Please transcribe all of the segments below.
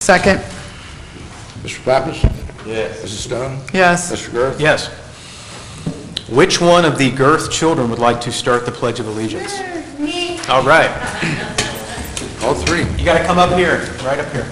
Second. Mr. Pappas? Yes. Mrs. Stone? Yes. Mr. Girth? Yes. Which one of the Girth children would like to start the Pledge of Allegiance? Me. All right. All three. You got to come up here, right up here.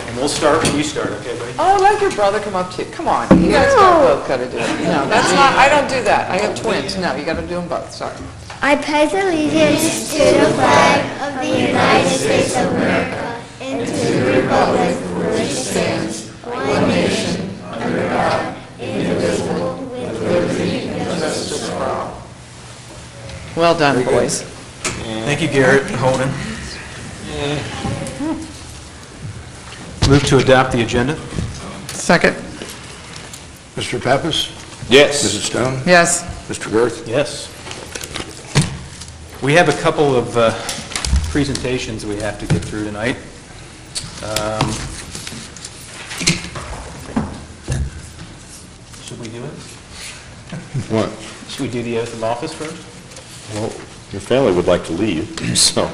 And we'll start when you start, okay, buddy? Oh, let your brother come up too. Come on, you guys both got to do it. No, that's not, I don't do that. I have twins. No, you got to do them both, sorry. I pledge allegiance to the flag of the United States of America and to the republic for which it stands, one nation, under God, indivisible, with liberty and justice for all. Well done, boys. Thank you, Garrett and Holden. Move to adopt the agenda. Second. Mr. Pappas? Yes. Mrs. Stone? Yes. Mr. Girth? Yes. We have a couple of presentations we have to get through tonight. Should we do it? What? Should we do the oath of office first? Well, your family would like to leave, so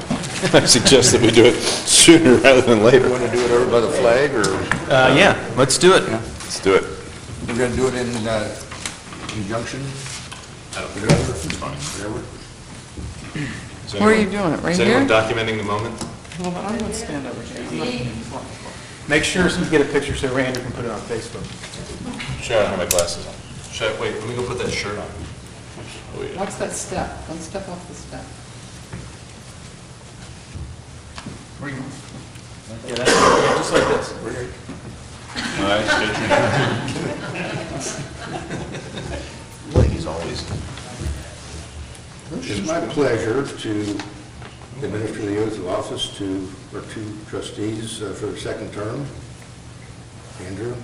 I suggest that we do it sooner rather than later. You want to do it over by the flag, or? Yeah, let's do it. Let's do it. We're going to do it in conjunction? Whatever. Whatever. Where are you doing it, right Is here? anyone documenting the moment? Well, I'm going to stand over here. Make sure you get a picture so Randy can put it on Facebook. Sure, I don't have my glasses on. Wait, let me go put that shirt on. Oh, yeah. What's that step? Don't step off the step. Where are you going? Yeah, just like this. Ladies always. It's my pleasure to administer the oath of office to our two trustees for the second term. Andrew,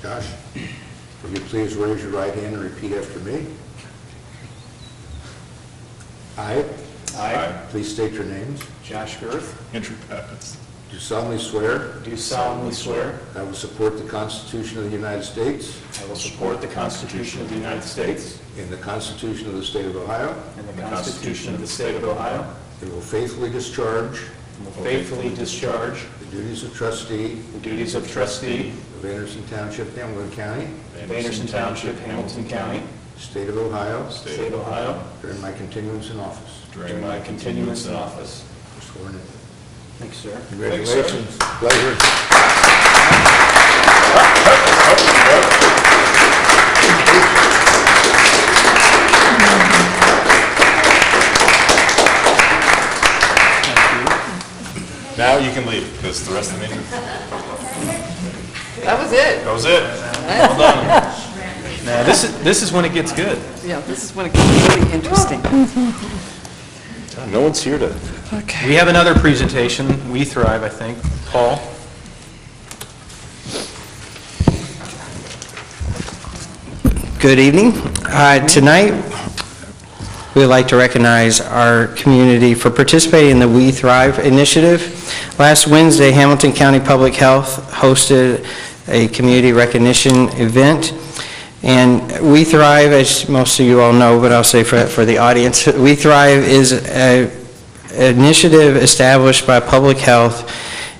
Josh, will you please raise your right hand and repeat after me? I, please state your names, Josh Girth, Andrew Pappas. do solemnly swear do solemnly swear I will support the Constitution of the United States I will support the Constitution of the United States and the Constitution of the State of Ohio, and the Constitution of the State of Ohio, and will faithfully discharge and will faithfully discharge the duties of trustee the duties of trustee of Anderson Township, Hamilton County, of Anderson Township, Hamilton County, State of Ohio, State of Ohio, during my continuance in office. during my continuance in office. Sworn in. Thanks, sir. Congratulations. Pleasure. Now you can leave, because the rest of the meeting, That was it. that was it. Well done. Now, this is when it gets good. Yeah, this is when it gets really interesting. No one's here to... Okay. We have another presentation, We Thrive, I think. Paul? Good evening. Tonight, we would like to recognize our community for participating in the We Thrive initiative. Last Wednesday, Hamilton County Public Health hosted a community recognition event. And We Thrive, as most of you all know, but I'll say for the audience, We Thrive is an initiative established by Public Health,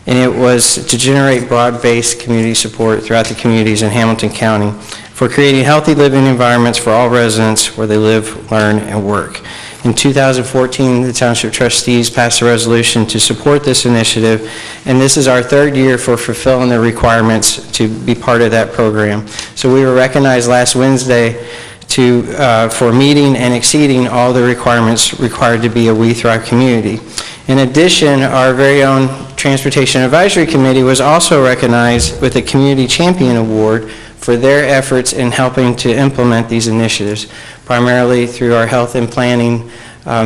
and it was to generate broad-based community support throughout the communities in Hamilton County for creating healthy living environments for all residents where they live, learn, and work. In 2014, the Township Trustees passed a resolution to support this initiative, and this is our third year for fulfilling the requirements to be part of that program. So we were recognized last Wednesday for meeting and exceeding all the requirements required to be a We Thrive community. In addition, our very own Transportation Advisory Committee was also recognized with a Community Champion Award for their efforts in helping to implement these initiatives, primarily through our health and planning,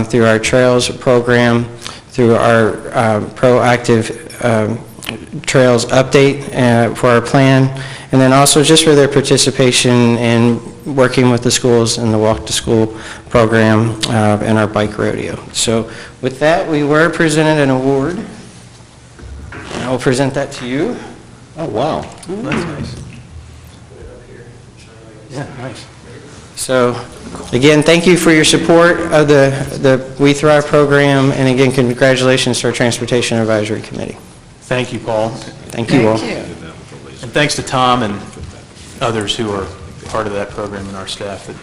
through our trails program, through our proactive trails update for our plan, and then also just for their participation in working with the schools in the Walk to School program and our bike rodeo. So with that, we were presented an award. I will present that to you. Oh, wow. That's nice. Yeah, nice. So again, thank you for your support of the We Thrive program, and again, congratulations to our Transportation Advisory Committee. Thank you, Paul. Thank you all. Thank you. And thanks to Tom and others who are part of that program and our staff that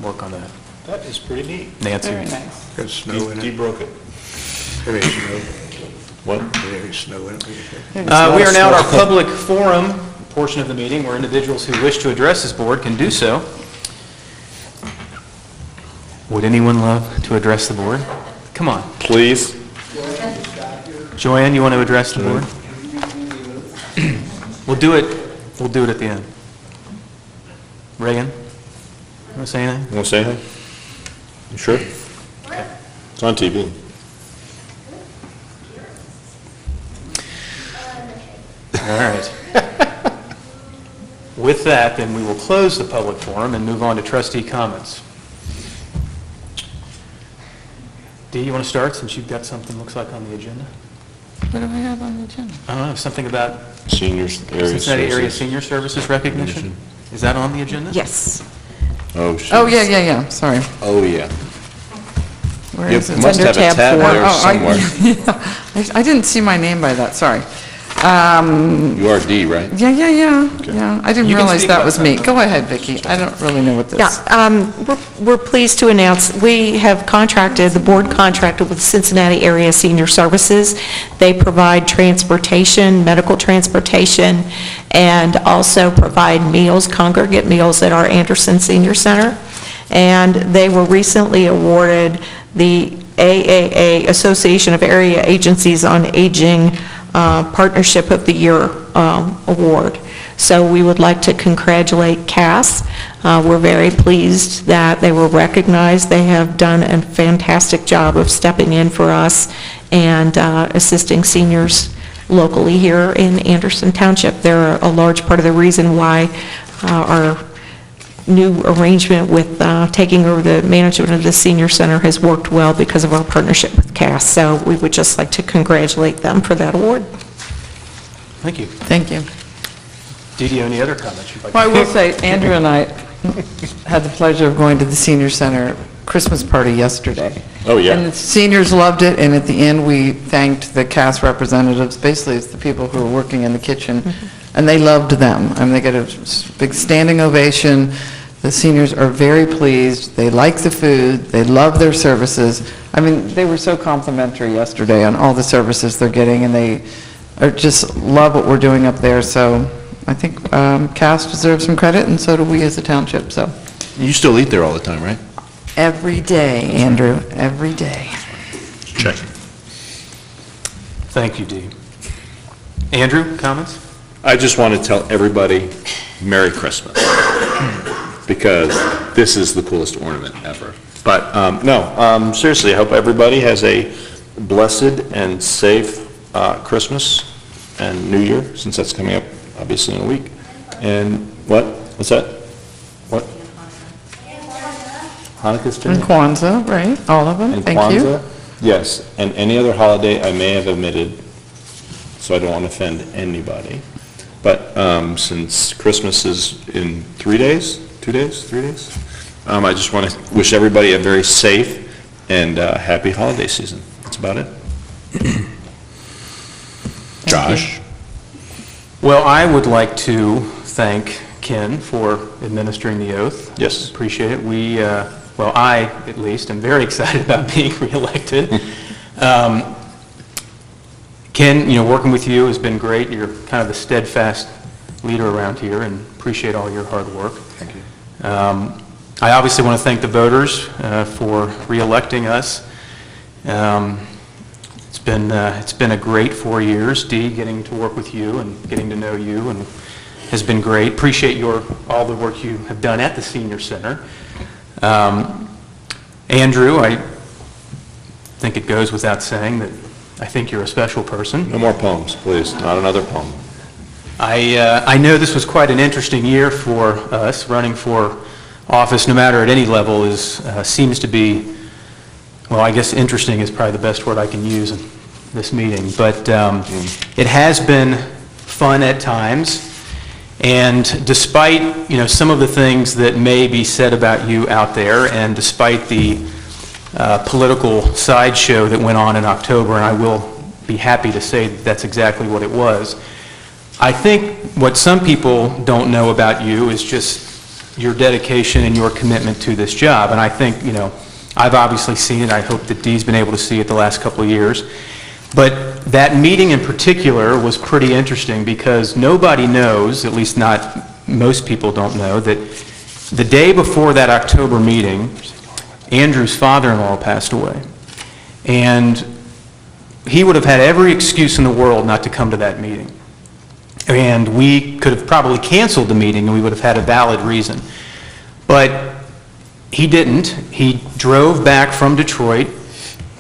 work on that. That is pretty neat. Nancy. Very nice. Got snow in He it. broke it. There ain't snow. What? There ain't snow in it. We are now at our public forum portion of the meeting where individuals who wish to address this board can do so. Would anyone love to address the board? Come on. Please? Joanne, you want to address the board? We'll do it at the end. Reagan, you want to say anything? You want to say anything? You sure? It's on TV. All right. With that, then we will close the public forum and move on to trustee comments. Dee, you want to start since you've got something looks like on the agenda? What do I have on the agenda? I don't know, something about Seniors area Cincinnati Area services. Senior Services recognition? Is that on the agenda? Yes. Oh, shit. Oh, yeah, sorry. Oh, yeah. Where You is it? must have a tab tab four. there somewhere. I didn't see my name by that, sorry. You are D, right? Yeah, I didn't You can realize speak that about was me. Go ahead, Vicki. I don't really know what this. Yeah, we're pleased to announce, we have contracted, the board contracted with Cincinnati Area Senior Services. They provide transportation, medical transportation, and also provide meals, congregate meals at our Anderson Senior Center. And they were recently awarded the AAA, Association of Area Agencies on Aging, Partnership of the Year award. So we would like to congratulate Cass. We're very pleased that they were recognized. They have done a fantastic job of stepping in for us and assisting seniors locally here in Anderson Township. They're a large part of the reason why our new arrangement with taking over the management of the senior center has worked well because of our partnership with Cass. So we would just like to congratulate them for that award. Thank you. Thank you. Didi, any other comments you'd like to Well, I make? will say, Andrew and I had the pleasure of going to the senior center Christmas party yesterday. Oh, yeah. And the seniors loved it, and at the end, we thanked the cast representatives, basically it's the people who are working in the kitchen, and they loved them. I mean, they get a big standing ovation. The seniors are very pleased. They like the food. They love their services. I mean, they were so complimentary yesterday on all the services they're getting, and they just love what we're doing up there. So I think Cass deserves some credit, and so do we as a township, so. You still eat there all the time, right? Every day, Andrew, every day. Check. Thank you, Dee. Andrew, comments? I just want to tell everybody Merry Christmas, because this is the coolest ornament ever. But, no, seriously, I hope everybody has a blessed and safe Christmas and New Year, since that's coming up, obviously, in a week. And what? What's that? What? Hanukkah's And today? Kwanzaa, right, all of them, And thank you. Kwanzaa? Yes, and any other holiday I may have omitted, so I don't want to offend anybody. But since Christmas is in 3 days, 2 days, 3 days, I just want to wish everybody a very safe and happy holiday season. That's about it. Josh? Well, I would like to thank Ken for administering the oath. Yes. Appreciate it. We, well, I, at least, am very excited about being reelected. Ken, working with you has been great. You're kind of the steadfast leader around here, and appreciate all your hard work. Thank you. I obviously want to thank the voters for reelecting us. It's been a great 4 years, Dee, getting to work with you and getting to know you, and has been great. Appreciate all the work you have done at the Senior Center. Andrew, I think it goes without saying that I think you're a special person. No more poems, please. Not another poem. I know this was quite an interesting year for us. Running for office, no matter at any level, seems to be, well, I guess interesting is probably the best word I can use in this meeting. But it has been fun at times. And despite, some of the things that may be said about you out there, and despite the political sideshow that went on in October, and I will be happy to say that that's exactly what it was, I think what some people don't know about you is just your dedication and your commitment to this job. And I think, you know, I've obviously seen it. I hope that Dee's been able to see it the last couple of years. But that meeting in particular was pretty interesting because nobody knows, at least not most people don't know, that the day before that October meeting, Andrew's father-in-law passed away. And he would have had every excuse in the world not to come to that meeting. And we could have probably canceled the meeting and we would have had a valid reason. But he didn't. He drove back from Detroit,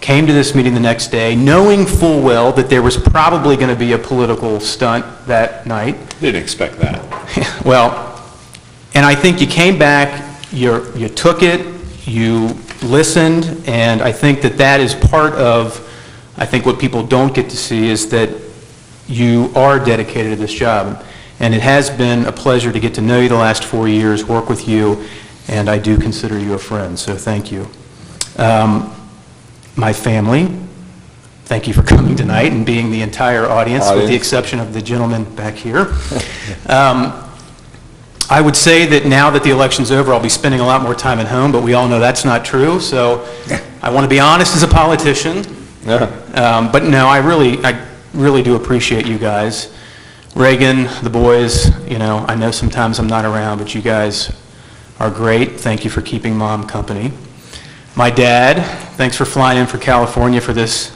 came to this meeting the next day, knowing full well that there was probably going to be a political stunt that night. Didn't expect that. Well, and I think you came back, you took it, you listened, and I think that that is part of, I think what people don't get to see is that you are dedicated to this job. And it has been a pleasure to get to know you the last 4 years, work with you, and I do consider you a friend, so thank you. My family, thank you for coming tonight and being the entire audience, with the exception of the gentleman back here. I would say that now that the election's over, I'll be spending a lot more time at home, but we all know that's not true, so I want to be honest as a politician. But no, I really do appreciate you guys. Reagan, the boys, you know, I know sometimes I'm not around, but you guys are great. Thank you for keeping Mom company. My dad, thanks for flying in from California for this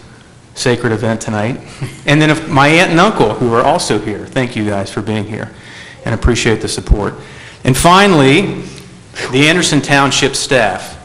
sacred event tonight. And then my aunt and uncle, who are also here, thank you guys for being here and appreciate the support. And finally, the Anderson Township staff.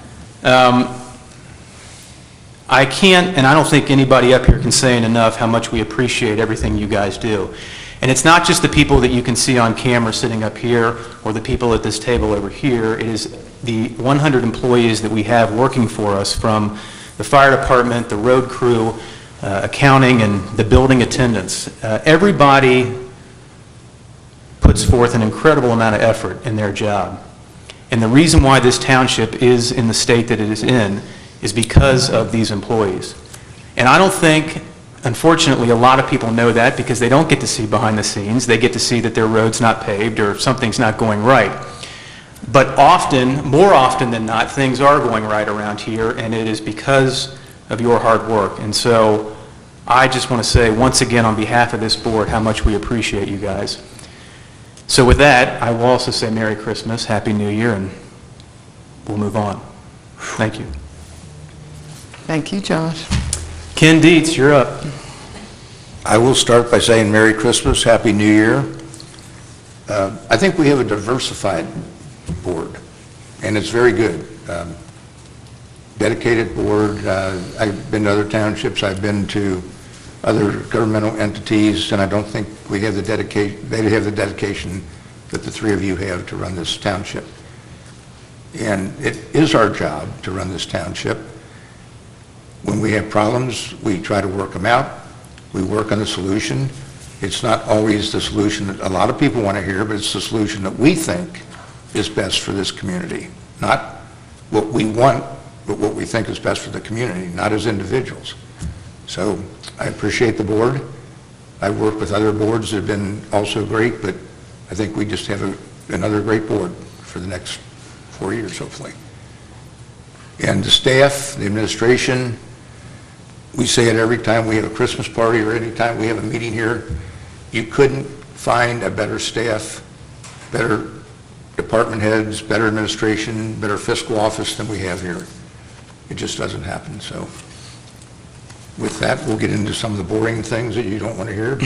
I can't, and I don't think anybody up here can say it enough how much we appreciate everything you guys do. And it's not just the people that you can see on camera sitting up here or the people at this table over here. It is the 100 employees that we have working for us, from the fire department, the road crew, accounting, and the building attendants. Everybody puts forth an incredible amount of effort in their job. And the reason why this township is in the state that it is in is because of these employees. And I don't think, unfortunately, a lot of people know that because they don't get to see behind the scenes. They get to see that their road's not paved or something's not going right. But often, more often than not, things are going right around here, and it is because of your hard work. And so I just want to say once again on behalf of this board how much we appreciate you guys. So with that, I will also say Merry Christmas, Happy New Year, and we'll move on. Thank you. Thank you, Josh. Ken Dietz, you're up. I will start by saying Merry Christmas, Happy New Year. I think we have a diversified board, and it's very good. Dedicated board. I've been to other townships, I've been to other governmental entities, and I don't think we have the dedication, they have the dedication that the three of you have to run this township. And it is our job to run this township. When we have problems, we try to work them out. We work on the solution. It's not always the solution that a lot of people want to hear, but it's the solution that we think is best for this community. Not what we want, but what we think is best for the community, not as individuals. So I appreciate the board. I've worked with other boards that have been also great, but I think we just have another great board for the next 4 years, hopefully. And the staff, the administration, we say it every time we have a Christmas party or any time we have a meeting here, you couldn't find a better staff, better department heads, better administration, better fiscal office than we have here. It just doesn't happen. So with that, we'll get into some of the boring things that you don't want to hear.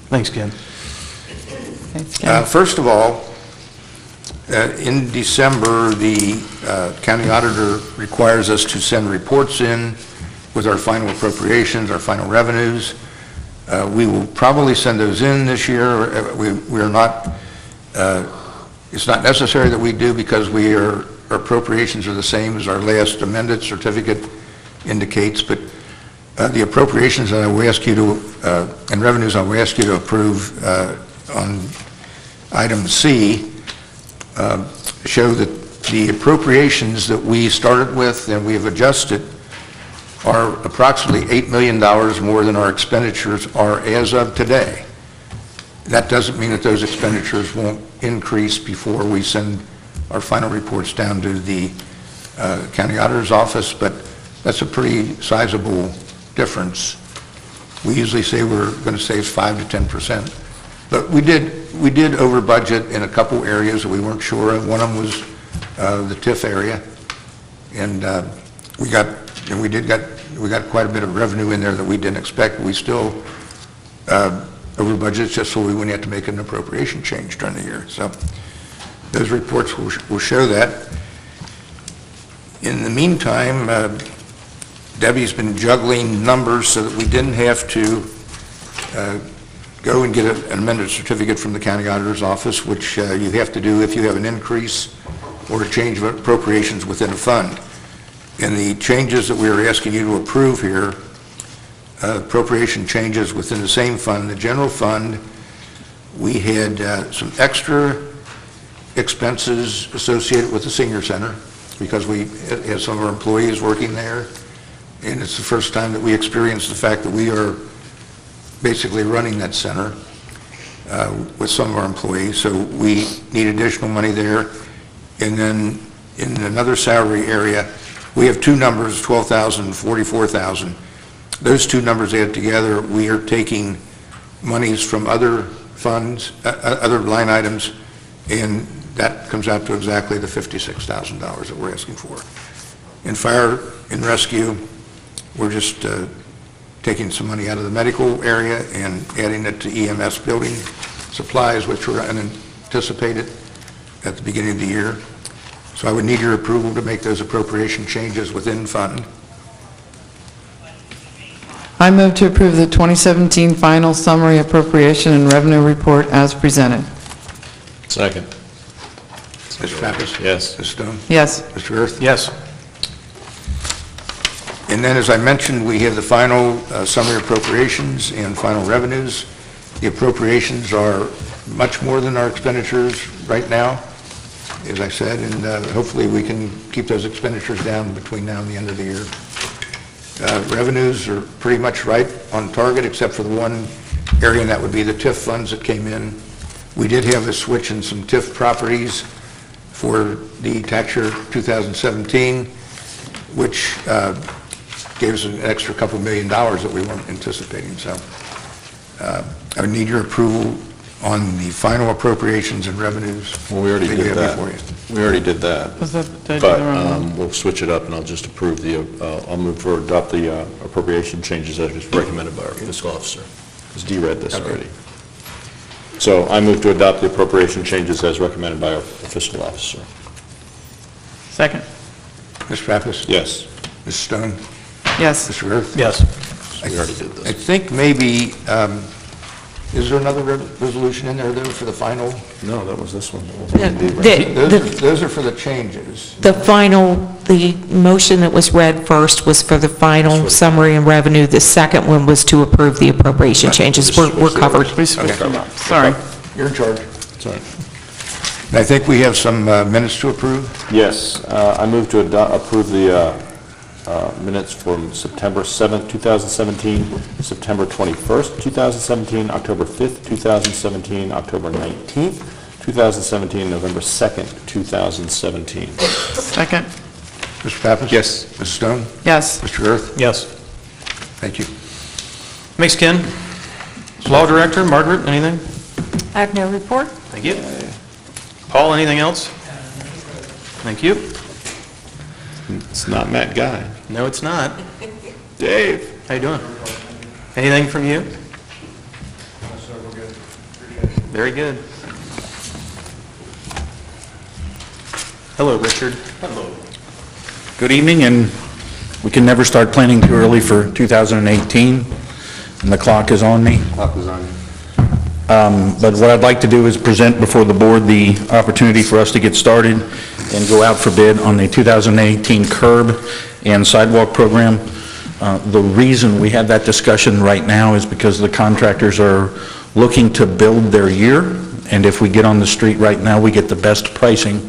Thanks, Ken. Thanks, Ken. First of all, in December, the county auditor requires us to send reports in with our final appropriations, our final revenues. We will probably send those in this year. We are not, it's not necessary that we do because our appropriations are the same as our last amended certificate indicates, but the appropriations that I will ask you to, and revenues I will ask you to approve on item C show that the appropriations that we started with and we have adjusted are approximately $8 million more than our expenditures are as of today. That doesn't mean that those expenditures won't increase before we send our final reports down to the county auditor's office, but that's a pretty sizable difference. We usually say we're going to save 5 to 10%, but we did over budget in a couple areas that we weren't sure of. One of them was the TIF area, and we got quite a bit of revenue in there that we didn't expect. We still over budget just so we wouldn't have to make an appropriation change during the year. So those reports will show that. In the meantime, Debbie's been juggling numbers so that we didn't have to go and get an amended certificate from the county auditor's office, which you have to do if you have an increase or a change of appropriations within a fund. And the changes that we are asking you to approve here, appropriation changes within the same fund, the general fund, we had some extra expenses associated with the senior center because we had some of our employees working there, and it's the first time that we experienced the fact that we are basically running that center with some of our employees, so we need additional money there. And then in another salary area, we have two numbers, 12,000 and 44,000. Those two numbers added together, we are taking monies from other funds, other line items, and that comes out to exactly the $56,000 that we're asking for. In fire and rescue, we're just taking some money out of the medical area and adding it to EMS building supplies, which were unanticipated at the beginning of the year. So I would need your approval to make those appropriation changes within fund. I move to approve the 2017 final summary appropriation and revenue report as presented. Second. Mr. Pappas? Yes. Ms. Stone? Yes. Mr. Earth? Yes. And then, as I mentioned, we have the final summary appropriations and final revenues. The appropriations are much more than our expenditures right now, as I said, and hopefully we can keep those expenditures down between now and the end of the year. Revenues are pretty much right on target, except for the one area, and that would be the TIF funds that came in. We did have a switch in some TIF properties for the tax year 2017, which gave us an extra couple $1 million that we weren't anticipating. So I would need your approval on the final appropriations and revenues. Well, we already that you did have that. before you. We already did that. Was that the But the wrong one? we'll switch it up, and I'll just approve I'll move for adopt the appropriation changes as recommended by our fiscal officer, because Dee read this already. So I move to adopt the appropriation changes as recommended by our fiscal officer. Second. Mr. Pappas? Yes. Ms. Stone? Yes. Mr. Earth? Yes. We already did I this. think maybe, is there another resolution in there, though, for the final? No, that was this one. Those are for the changes. The motion that was read first was for the final summary and revenue. The second one was to approve the appropriation changes. We're covered. We switched them up. Sorry. You're in charge. Sorry. And I think we have some minutes to approve. Yes, I move to approve the minutes from September 7th, 2017, September 21st, 2017, October 5th, 2017, October 19th, 2017, November 2nd, 2017. Second. Mr. Pappas? Yes. Ms. Stone? Yes. Mr. Earth? Yes. Thank you. Thanks, Ken. Law Director, Margaret, anything? I have no report. Thank you. Paul, anything else? Thank you. It's not Matt Guy. No, it's not. Dave. How you doing? Anything from you? Very good. Hello, Richard. Hello. Good evening, and we can never start planning too early for 2018, and the clock is on me. Clock is on you. But what I'd like to do is present before the board the opportunity for us to get started and go out for bid on the 2018 curb and sidewalk program. The reason we have that discussion right now is because the contractors are looking to build their year, and if we get on the street right now, we get the best pricing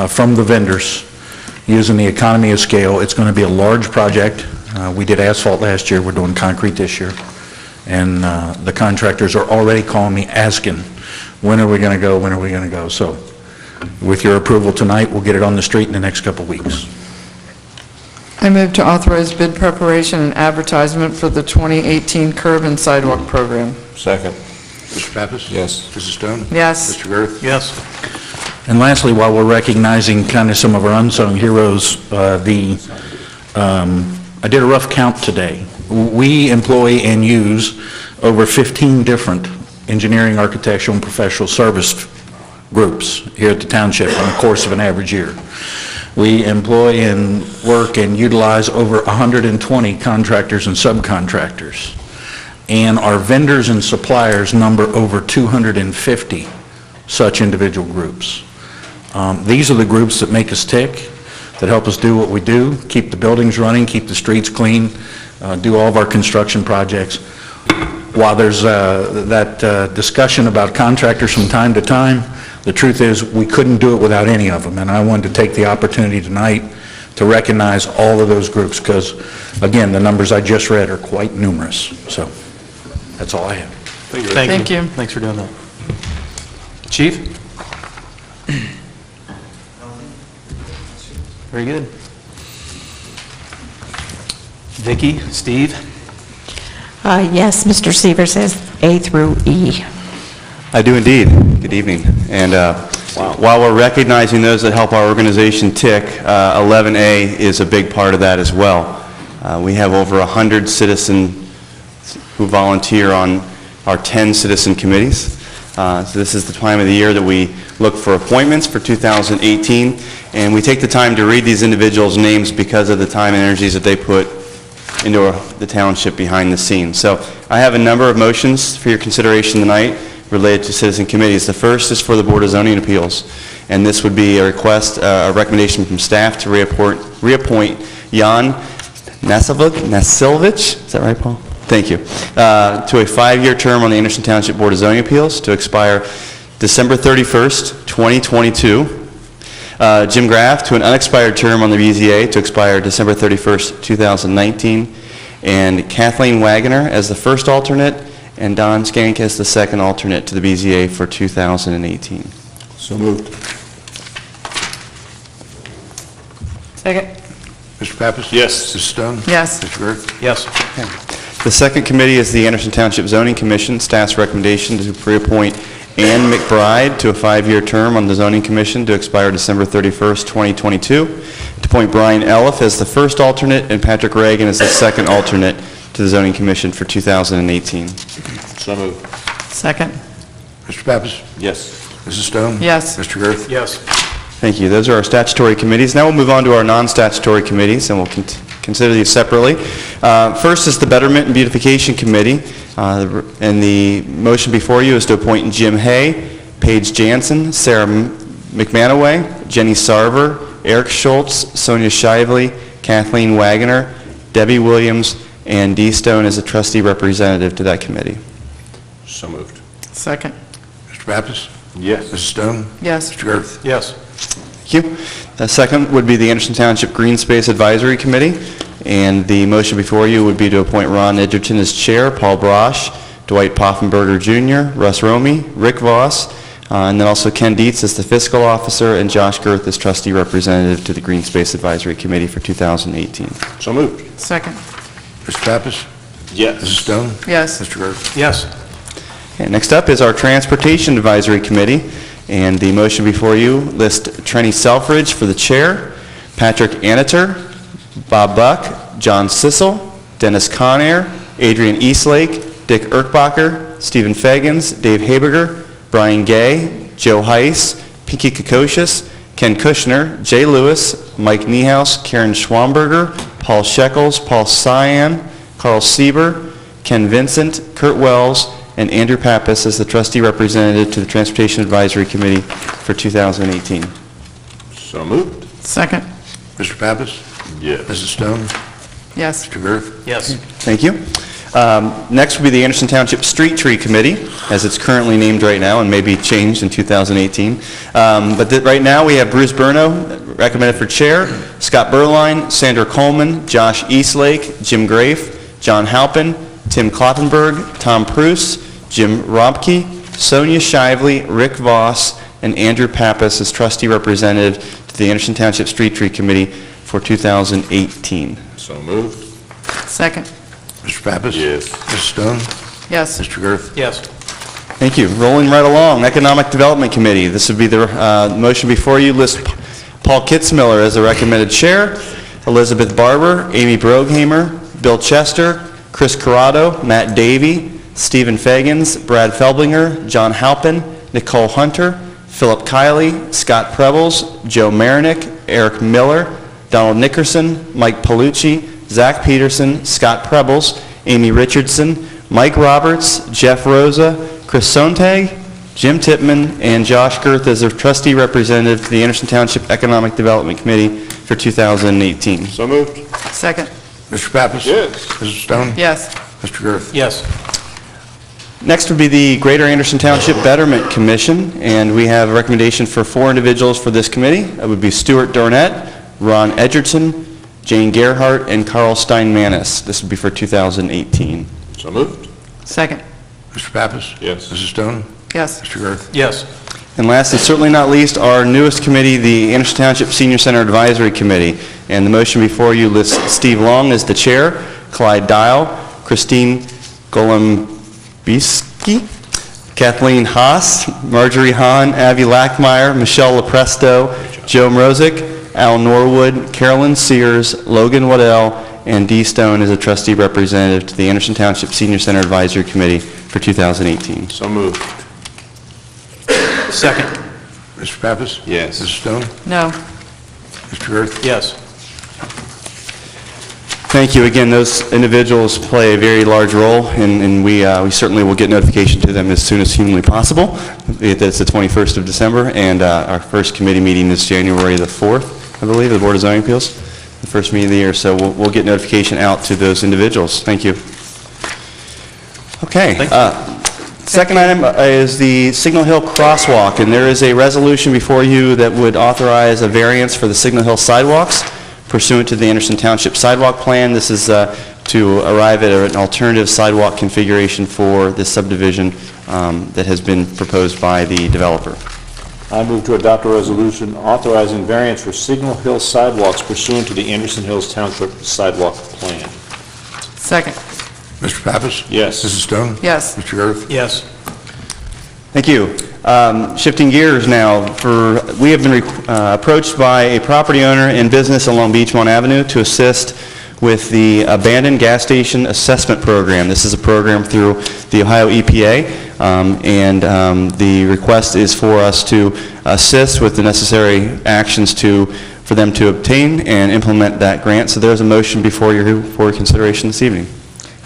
from the vendors using the economy of scale. It's going to be a large project. We did asphalt last year, we're doing concrete this year. And the contractors are already calling me, asking, when are we going to go, when are we going to go? So with your approval tonight, we'll get it on the street in the next couple of weeks. I move to authorize bid preparation and advertisement for the 2018 curb and sidewalk program. Second. Mr. Pappas? Yes. Mrs. Stone? Yes. Mr. Gerth? Yes. And lastly, while we're recognizing kind of some of our unsung heroes, I did a rough count today. We employ and use over 15 different engineering, architectural, and professional service groups here at the township in the course of an average year. We employ and work and utilize over 120 contractors and subcontractors. And our vendors and suppliers number over 250 such individual groups. These are the groups that make us tick, that help us do what we do, keep the buildings running, keep the streets clean, do all of our construction projects. While there's that discussion about contractors from time to time, the truth is we couldn't do it without any of them. And I wanted to take the opportunity tonight to recognize all of those groups because, again, the numbers I just read are quite numerous. So that's all I have. Thank you. Thanks for doing that. Chief? Very good. Vicki, Steve? Yes, Mr. Seaver says A through E. I do indeed. Good evening. And while we're recognizing those that help our organization tick, 11A is a big part of that as well. We have over 100 citizens who volunteer on our 10 citizen committees. So this is the time of the year that we look for appointments for 2018, and we take the time to read these individuals' names because of the time and energies that they put into the township behind the scenes. So I have a number of motions for your consideration tonight related to citizen committees. The first is for the Board of Zoning Appeals, and this would be a request, a recommendation from staff to reappoint Jan Nasilvich, is that right, Paul? Thank you, to a 5-year term on the Anderson Township Board of Zoning Appeals to expire December 31st, 2022. Jim Graff to an unexpired term on the BZA to expire December 31st, 2019, and Kathleen Wagoner as the first alternate, and Don Skank as the second alternate to the BZA for 2018. So moved. Second. Mr. Pappas? Yes. Mrs. Stone? Yes. Mr. Gerth? Yes. The second committee is the Anderson Township Zoning Commission. Staff's recommendation to reappoint Ann McBride to a 5-year term on the Zoning Commission to expire December 31st, 2022. To appoint Brian Elliff as the first alternate and Patrick Reagan as the second alternate to the Zoning Commission for 2018. So moved. Second. Mr. Pappas? Yes. Mrs. Stone? Yes. Mr. Gerth? Yes. Thank you. Those are our statutory committees. Now we'll move on to our non-statutory committees, and we'll consider these separately. First is the Betterment and Beautification Committee, and the motion before you is to appoint Jim Hay, Paige Jansen, Sarah McManaway, Jenny Sarver, Eric Schultz, Sonia Shively, Kathleen Wagoner, Debbie Williams, and Dee Stone as a trustee representative to that committee. So moved. Second. Mr. Pappas? Yes. Mrs. Stone? Yes. Mr. Gerth? Yes. Thank you. The second would be the Anderson Township Green Space Advisory Committee, and the motion before you would be to appoint Ron Edgerton as chair, Paul Brosh, Dwight Poffenberger Jr., Russ Romy, Rick Voss, and then also Ken Dietz as the fiscal officer, and Josh Gerth as trustee representative to the Green Space Advisory Committee for 2018. So moved. Second. Mr. Pappas? Yes. Mrs. Stone? Yes. Mr. Gerth? Yes. Okay, next up is our Transportation Advisory Committee, and the motion before you lists Trenny Selfridge for the chair, Patrick Aniter, Bob Buck, John Sissel, Dennis Conair, Adrian Eastlake, Dick Erkbacher, Stephen Fagans, Dave Haberger, Brian Gay, Joe Heiss, Pinky Kokocius, Ken Kushner, Jay Lewis, Mike Niehaus, Karen Schwamberger, Paul Shekels, Paul Cyan, Carl Sieber, Ken Vincent, Kurt Wells, and Andrew Pappas as the trustee representative to the Transportation Advisory Committee for 2018. So moved. Second. Mr. Pappas? Yes. Mrs. Stone? Yes. Mr. Gerth? Yes. Thank you. Next will be the Anderson Township Street Tree Committee, as it's currently named right now and may be changed in 2018. But right now we have Bruce Burno recommended for chair, Scott Berline, Sandra Coleman, Josh Eastlake, Jim Grafe, John Halpin, Tim Kloppenberg, Tom Pruce, Jim Robke, Sonia Shively, Rick Voss, and Andrew Pappas as trustee representative to the Anderson Township Street Tree Committee for 2018. So moved. Second. Mr. Pappas? Yes. Mrs. Stone? Yes. Mr. Gerth? Yes. Thank you. Rolling right along, Economic Development Committee. This would be the motion before you. List Paul Kitzmiller as the recommended chair, Elizabeth Barber, Amy Broghamer, Bill Chester, Chris Corrado, Matt Davey, Stephen Fagans, Brad Felblinger, John Halpin, Nicole Hunter, Philip Kiley, Scott Prebles, Joe Marinick, Eric Miller, Donald Nickerson, Mike Palucci, Zach Peterson, Scott Prebles, Amy Richardson, Mike Roberts, Jeff Rosa, Chris Sontag, Jim Tippman, and Josh Girth as a trustee representative to the Anderson Township Economic Development Committee for 2018. So moved. Second. Mr. Pappas? Yes. Mrs. Stone? Yes. Mr. Gerth? Yes. Next would be the Greater Anderson Township Betterment Commission, and we have a recommendation for 4 individuals for this committee. That would be Stuart Dornett, Ron Edgerton, Jane Gerhardt, and Carl Steinmanis. This would be for 2018. So moved. Second. Mr. Pappas? Yes. Mrs. Stone? Yes. Mr. Gerth? Yes. And last and certainly not least, our newest committee, the Anderson Township Senior Center Advisory Committee. And the motion before you lists Steve Long as the chair, Clyde Dial, Christine Golombiski, Kathleen Haas, Marjorie Hahn, Abby Lackmeyer, Michelle Lepresto, Joe Mrozik, Al Norwood, Carolyn Sears, Logan Waddell, and Dee Stone as a trustee representative to the Anderson Township Senior Center Advisory Committee for 2018. So moved. Second. Mr. Pappas? Yes. Mrs. Stone? No. Mr. Gerth? Yes. Thank you. Again, those individuals play a very large role, and we certainly will get notification to them as soon as humanly possible. It's the 21st of December, and our first committee meeting is January the 4th, I believe, the Board of Zoning Appeals, the first meeting of the year. So we'll get notification out to those individuals. Thank you. Okay. Second item is the Signal Hill Crosswalk, and there is a resolution before you that would authorize a variance for the Signal Hill sidewalks pursuant to the Anderson Township Sidewalk Plan. This is to arrive at an alternative sidewalk configuration for this subdivision that has been proposed by the developer. I move to adopt a resolution authorizing variance for Signal Hill sidewalks pursuant to the Anderson Hills Township Sidewalk Plan. Second. Mr. Pappas? Yes. Mrs. Stone? Yes. Mr. Gerth? Yes. Thank you. Shifting gears now, we have been approached by a property owner and business along Beachmont Avenue to assist with the Abandoned Gas Station Assessment Program. This is a program through the Ohio EPA, and the request is for us to assist with the necessary actions for them to obtain and implement that grant. So there's a motion before you for consideration this evening.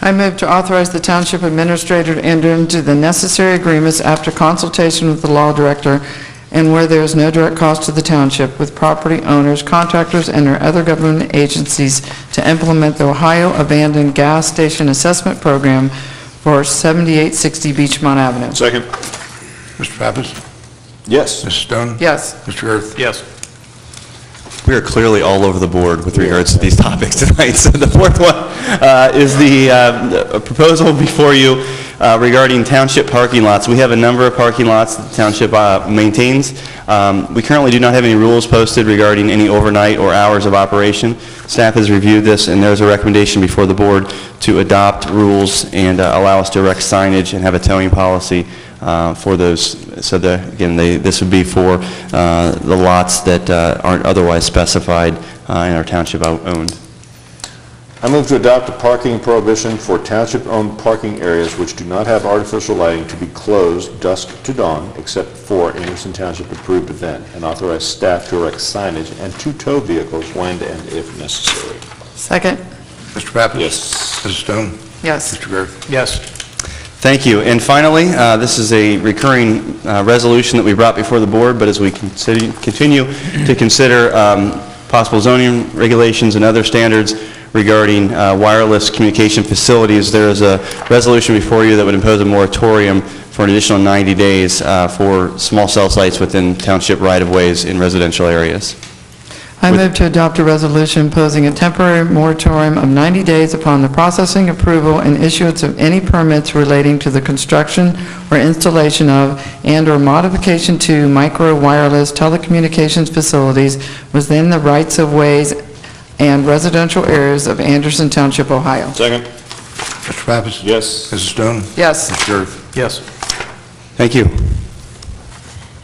I move to authorize the township administrator to enter into the necessary agreements after consultation with the law director and where there is no direct cost to the township with property owners, contractors, and or other government agencies to implement the Ohio Abandoned Gas Station Assessment Program for 7860 Beachmont Avenue. Second. Mr. Pappas? Yes. Mrs. Stone? Yes. Mr. Gerth? Yes. We are clearly all over the board with regards to these topics tonight. So the fourth one is the proposal before you regarding township parking lots. We have a number of parking lots that the township maintains. We currently do not have any rules posted regarding any overnight or hours of operation. Staff has reviewed this, and there's a recommendation before the board to adopt rules and allow us to erect signage and have a towing policy for those. So this would be for the lots that aren't otherwise specified in our township owned. I move to adopt a parking prohibition for township-owned parking areas which do not have artificial lighting to be closed dusk to dawn except for Anderson Township-approved event, and authorize staff to erect signage and to tow vehicles when and if necessary. Second. Mr. Pappas? Yes. Mrs. Stone? Yes. Mr. Gerth? Yes. Thank you. And finally, this is a recurring resolution that we brought before the board, but as we continue to consider possible zoning regulations and other standards regarding wireless communication facilities, there is a resolution before you that would impose a moratorium for an additional 90 days for small cell sites within township right-of-ways in residential areas. I move to adopt a resolution imposing a temporary moratorium of 90 days upon the processing, approval, and issuance of any permits relating to the construction or installation of and/or modification to micro-wireless telecommunications facilities within the rights-of-ways and residential areas of Anderson Township, Ohio. Second. Mr. Pappas? Yes. Mrs. Stone? Yes. Mr. Gerth? Yes. Thank you.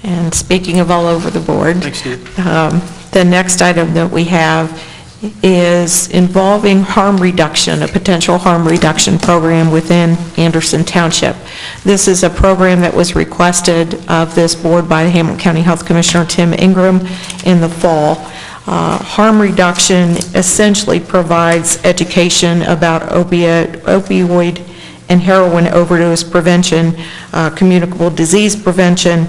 And speaking of all over the board. Thanks, Steve. The next item that we have is involving harm reduction, a potential harm reduction program within Anderson Township. This is a program that was requested of this board by the Hamilton County Health Commissioner Tim Ingram in the fall. Harm reduction essentially provides education about opioid and heroin overdose prevention, communicable disease prevention,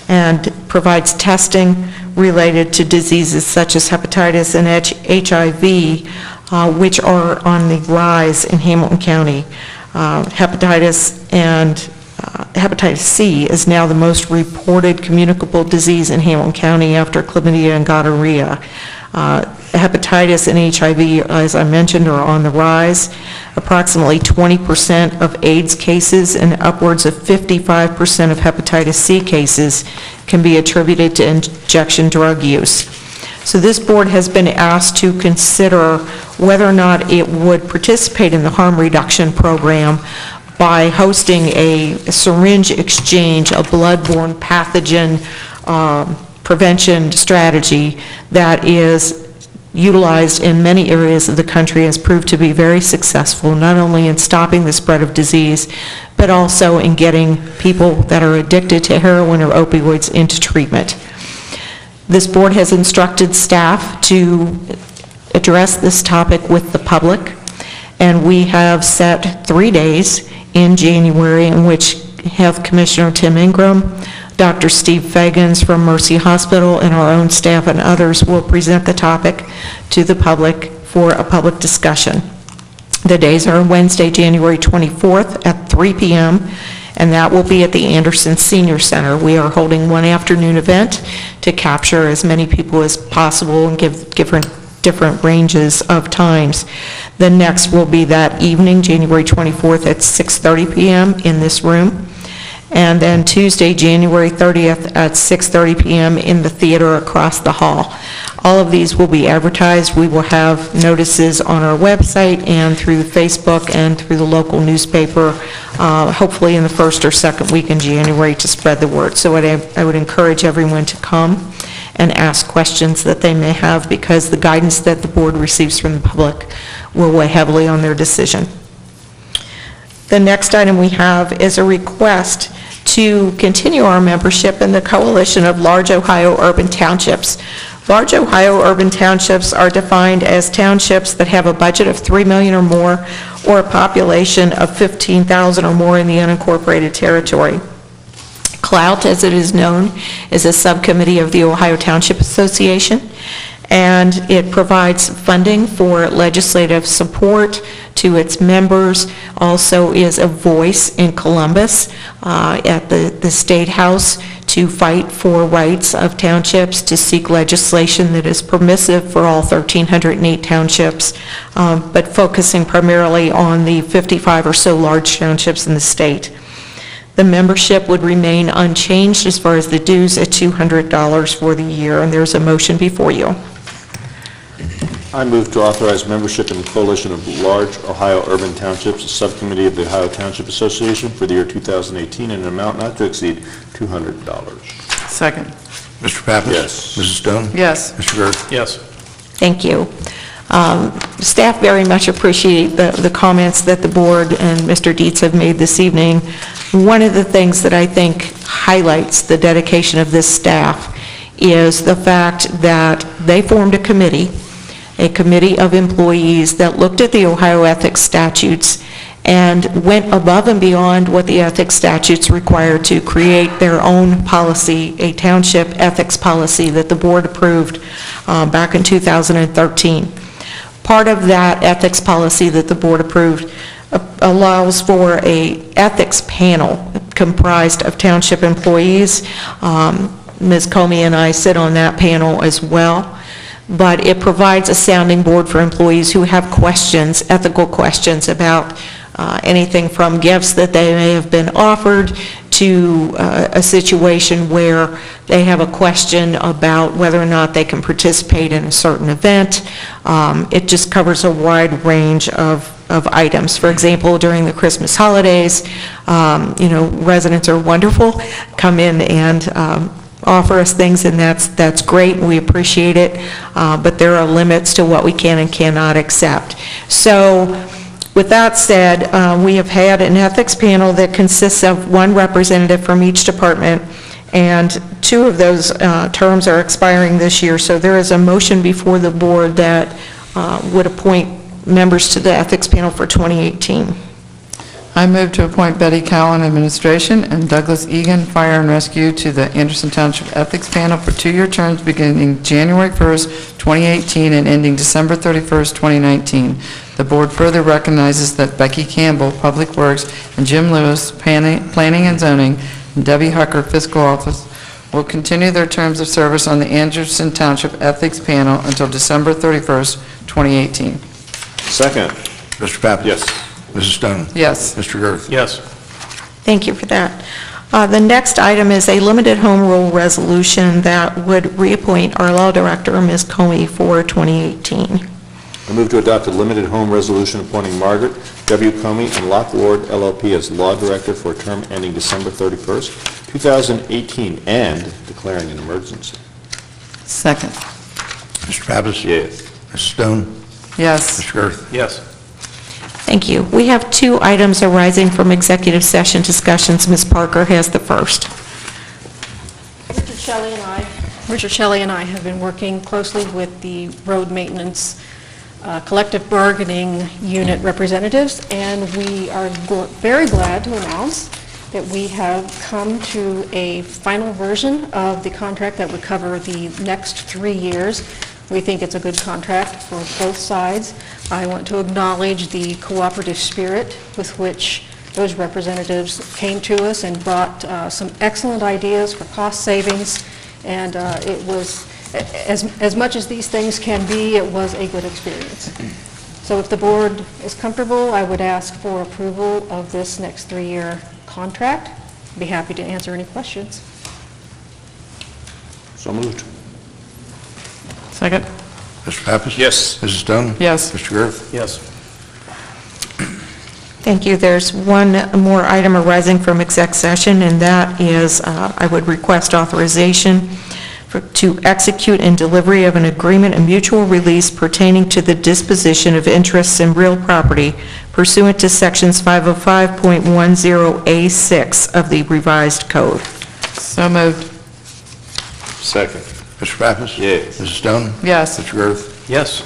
and provides testing related to diseases such as hepatitis and HIV, which are on the rise in Hamilton County. Hepatitis C is now the most reported communicable disease in Hamilton County after chlamydia and gonorrhea. Hepatitis and HIV, as I mentioned, are on the rise. Approximately 20% of AIDS cases and upwards of 55% of hepatitis C cases can be attributed to injection drug use. So this board has been asked to consider whether or not it would participate in the harm reduction program by hosting a syringe exchange, a bloodborne pathogen prevention strategy that is utilized in many areas of the country, has proved to be very successful, not only in stopping the spread of disease, but also in getting people that are addicted to heroin or opioids into treatment. This board has instructed staff to address this topic with the public, and we have set 3 days in January in which Health Commissioner Tim Ingram, Dr. Steve Fagans from Mercy Hospital, and our own staff and others will present the topic to the public for a public discussion. The days are Wednesday, January 24th at 3 p.m., and that will be at the Anderson Senior Center. We are holding one afternoon event to capture as many people as possible and give different ranges of times. The next will be that evening, January 24th at 6:30 p.m. in this room. And then Tuesday, January 30th at 6:30 p.m. in the theater across the hall. All of these will be advertised. We will have notices on our website and through Facebook and through the local newspaper, hopefully in the first or second week in January to spread the word. So I would encourage everyone to come and ask questions that they may have, because the guidance that the board receives from the public will weigh heavily on their decision. The next item we have is a request to continue our membership in the Coalition of Large Ohio Urban Townships. Large Ohio Urban Townships are defined as townships that have a budget of $3 million or more, or a population of 15,000 or more in the unincorporated territory. CLOUT, as it is known, is a subcommittee of the Ohio Township Association, and it provides funding for legislative support to its members, also is a voice in Columbus at the State House to fight for rights of townships, to seek legislation that is permissive for all 1,308 townships, but focusing primarily on the 55 or so large townships in the state. The membership would remain unchanged as far as the dues at $200 for the year, and there's a motion before you. I move to authorize membership in the Coalition of Large Ohio Urban Townships, a subcommittee of the Ohio Township Association for the year 2018, in an amount not to exceed $200. Second. Mr. Pappas? Yes. Mrs. Stone? Yes. Mr. Gerth? Yes. Thank you. Staff very much appreciate the comments that the board and Mr. Dietz have made this evening. One of the things that I think highlights the dedication of this staff is the fact that they formed a committee of employees that looked at the Ohio ethics statutes and went above and beyond what the ethics statutes require to create their own policy, a township ethics policy that the board approved back in 2013. Part of that ethics policy that the board approved allows for an ethics panel comprised of township employees. Ms. Comey and I sit on that panel as well. but it provides a sounding board for employees who have questions, ethical questions about anything from gifts that they may have been offered to a situation where they have a question about whether or not they can participate in a certain event. It just covers a wide range of items. For example, during the Christmas holidays, residents are wonderful, come in and offer us things, and that's great, we appreciate it, but there are limits to what we can and cannot accept. So, with that said, we have had an ethics panel that consists of one representative from each department, and 2 of those terms are expiring this year, so there is a motion before the board that would appoint members to the ethics panel for 2018. I move to appoint Betty Cowan, Administration, and Douglas Egan, Fire and Rescue, to the Anderson Township Ethics Panel for 2-year terms beginning January 1st, 2018, and ending December 31st, 2019. The board further recognizes that Becky Campbell, Public Works, and Jim Lewis, Planning and Zoning, and Debbie Hucker, Fiscal Office, will continue their terms of service on the Anderson Township Ethics Panel until December 31st, 2018. Second. Mr. Pappas? Yes. Mrs. Stone? Yes. Mr. Gerth? Yes. Thank you for that. The next item is a limited home rule resolution that would reappoint our law director, Ms. Comey, for 2018. I move to adopt a limited home resolution appointing Margaret W. Comey and Lock Lord LLP as law director for a term ending December 31st, 2018, and declaring an emergency. Second. Mr. Pappas? Yes. Mrs. Stone? Yes. Mr. Gerth? Yes. Thank you. We have 2 items arising from executive session discussions. Ms. Parker has the first. Richard Shelley and I have been working closely with the road maintenance collective bargaining unit representatives, and we are very glad to announce that we have come to a final version of the contract that would cover the next 3 years. We think it's a good contract for both sides. I want to acknowledge the cooperative spirit with which those representatives came to us and brought some excellent ideas for cost savings, and it was, as much as these things can be, it was a good experience. So if the board is comfortable, I would ask for approval of this next 3-year contract. I'd be happy to answer any questions. So moved. Second. Mr. Pappas? Yes. Mrs. Stone? Yes. Mr. Gerth? Yes. Thank you. There's one more item arising from exec session, and that is I would request authorization to execute and delivery of an agreement and mutual release pertaining to the disposition of interests in real property pursuant to Sections 505.10A6 of the revised code. So moved. Second. Mr. Pappas? Yes. Mrs. Stone? Yes. Mr. Gerth? Yes.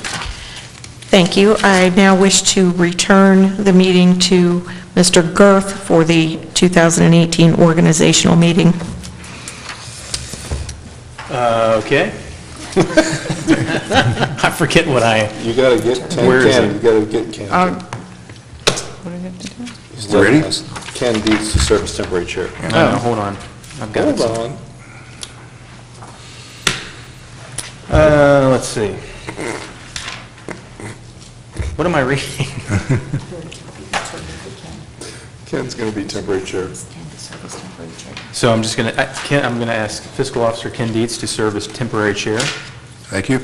Thank you. I now wish to return the meeting to Mr. Gerth for the 2018 organizational meeting. Okay. I forget what I... You gotta get Ken. Where is it? You gotta get Ken. What do you have to do? He's You ready? Ken deeds to serve as temporary chair. No, hold on. I've got it. Hold on. Let's see. What am I reading? Ken's gonna be temporary chair. So I'm just going to, I'm going to ask Fiscal Officer Ken Dietz to serve as temporary chair. Thank you.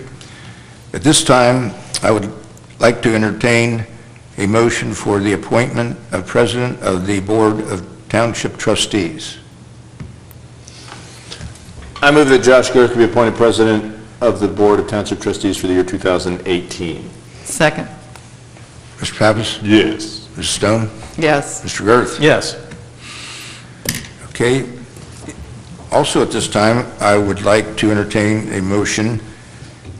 At this time, I would like to entertain a motion for the appointment of President of the Board of Township Trustees. I move that Josh Gerth be appointed President of the Board of Township Trustees for the year 2018. Second. Mr. Pappas? Yes. Mrs. Stone? Yes. Mr. Gerth? Yes. Okay. Also at this time, I would like to entertain a motion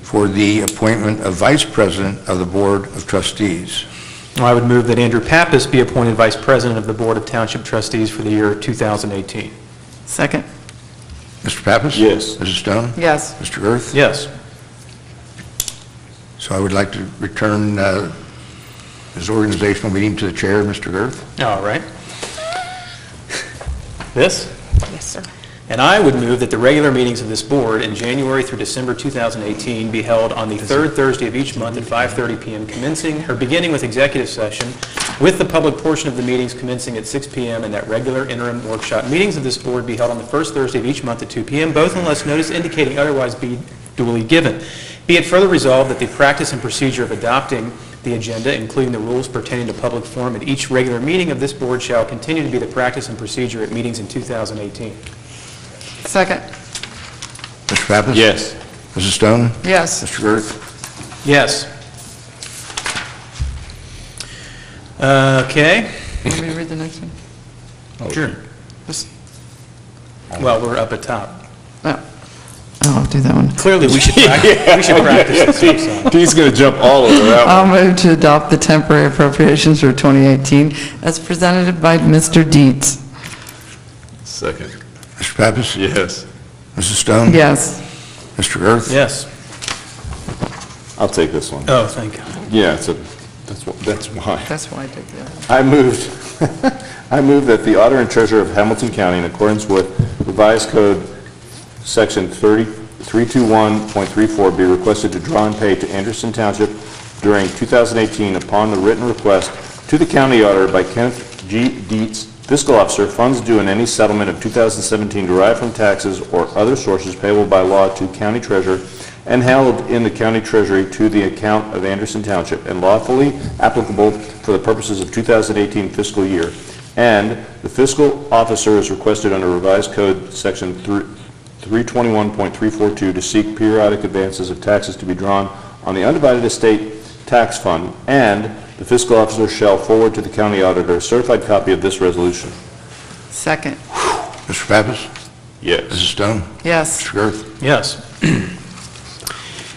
for the appointment of Vice President of the Board of Trustees. I would move that Andrew Pappas be appointed Vice President of the Board of Township Trustees for the year 2018. Second. Mr. Pappas? Yes. Mrs. Stone? Yes. Mr. Gerth? Yes. So I would like to return this organizational meeting to the chair, Mr. Gerth. All right. This? Yes, sir. And I would move that the regular meetings of this board in January through December 2018 be held on the third Thursday of each month at 5:30 p.m., beginning with executive session, with the public portion of the meetings commencing at 6 p.m., and that regular interim workshop meetings of this board be held on the first Thursday of each month at 2 p.m., both unless notice indicating otherwise be duly given. Be it further resolved that the practice and procedure of adopting the agenda, including the rules pertaining to public forum at each regular meeting of this board, shall continue to be the practice and procedure at meetings in 2018. Second. Mr. Pappas? Yes. Mrs. Stone? Yes. Mr. Gerth? Yes. Okay. Want me to read the next one? Sure. Just- Well, we're up at top. Oh, I'll do that one. Clearly, we should practice, we should practice this. He's going to jump all over that I'll move to adopt the temporary appropriations for 2018 as presented by Mr. Dietz. Second. Mr. Pappas? Yes. Mrs. Stone? Yes. Mr. Gerth? Yes. I'll take this one. Oh, thank God. Yeah, that's why. That's why I did that. I moved that the auditor and treasurer of Hamilton County, in accordance with revised code section 321.34, be requested to draw and pay to Anderson Township during 2018 upon the written request to the county auditor by Kenneth G. Dietz, fiscal officer, funds due in any settlement of 2017 derived from taxes or other sources payable by law to county treasurer and held in the county treasury to the account of Anderson Township and lawfully applicable for the purposes of 2018 fiscal year. And the fiscal officer is requested under revised code section 321.342 to seek periodic advances of taxes to be drawn on the undivided estate tax fund, and the fiscal officer shall forward to the county auditor a certified copy of this resolution. Second. Mr. Pappas? Yes. Mrs. Stone? Yes. Mr. Gerth? Yes.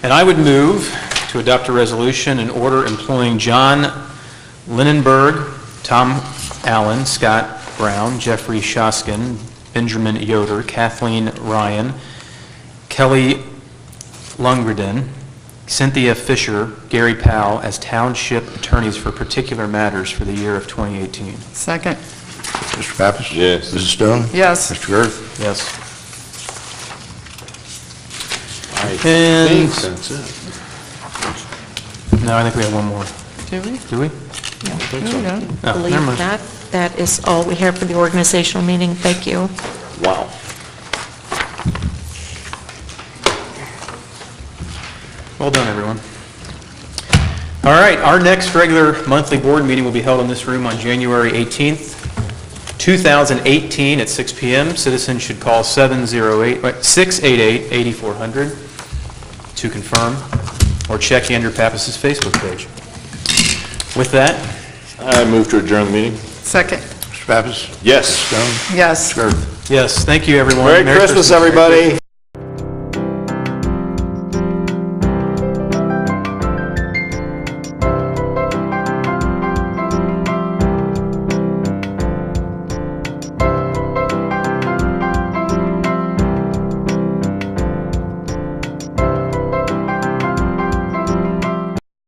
And I would move to adopt a resolution in order employing John Linenberg, Tom Allen, Scott Brown, Jeffrey Shoskin, Benjamin Yoder, Kathleen Ryan, Kelly Lundgren, Cynthia Fisher, Gary Powell as township attorneys for particular matters for the year of 2018. Second. Mr. Pappas? Yes. Mrs. Stone? Yes. Mr. Gerth? Yes. I And- think that's it. No, I think we have one more. Do we? Do we? There we go. Oh, never Believe mind. that is all we have for the organizational meeting. Thank you. Wow. Well done, everyone. All right, our next regular monthly board meeting will be held in this room on January 18th, 2018 at 6 p.m. Citizens should call 688-8400 to confirm, or check Andrew Pappas's Facebook page. With that, I move to adjourn the meeting. Second. Mr. Pappas? Yes. Stone? Yes. Mr. Gerth? yes, thank you, everyone. Merry Christmas, everybody.